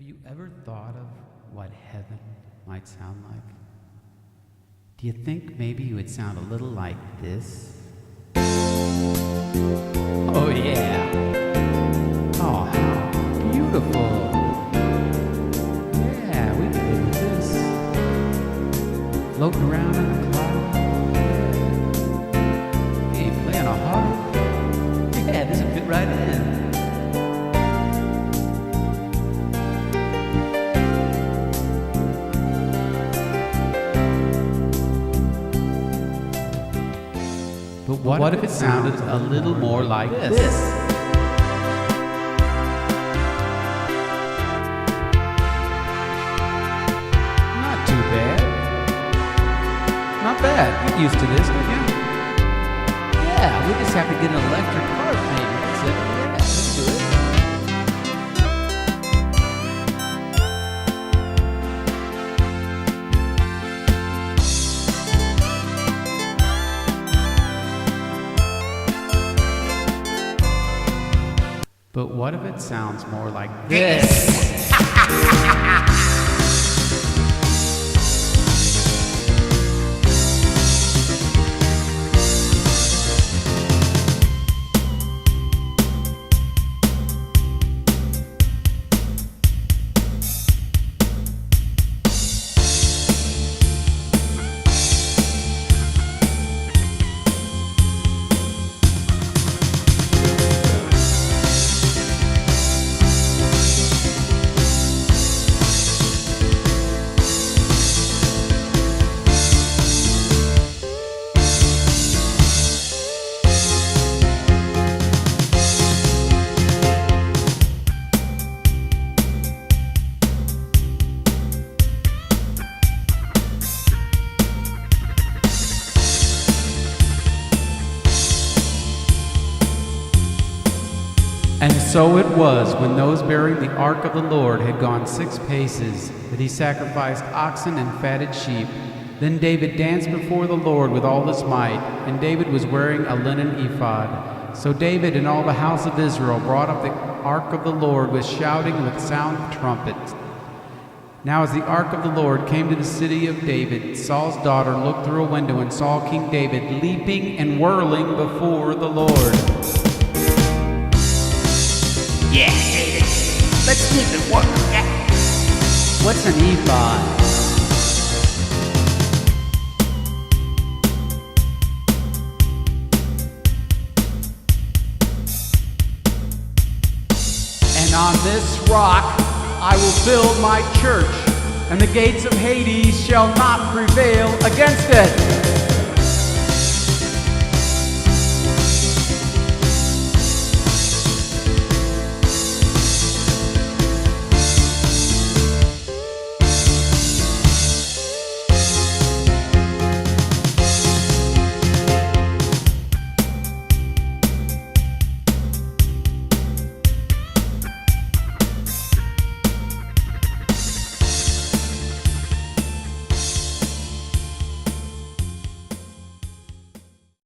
Have you ever thought of what heaven might sound like? Do you think maybe it would sound a little like this? Oh yeah! Oh, how beautiful! Yeah, we can live with this. Floating around in the clouds. Hey, playing a harp. Yeah, this would fit right in. But what if it sounded a little more like this? Not too bad. Not bad. Get used to this, don't you? Yeah, we just have to get an electric harp maybe. That's it. Yeah, let's do it. But what if it sounds more like this? And so it was, when those bearing the ark of the Lord had gone 6 paces, that he sacrificed oxen and fatted sheep. Then David danced before the Lord with all his might, and David was wearing a linen ephod. So David and all the house of Israel brought up the ark of the Lord with shouting and with sound of trumpets. Now as the ark of the Lord came to the city of David, Saul's daughter looked through a window and saw King David leaping and whirling before the Lord. Yeah, David, let's keep it working. Yeah. What's an ephod? And on this rock I will build my church, and the gates of Hades shall not prevail against it.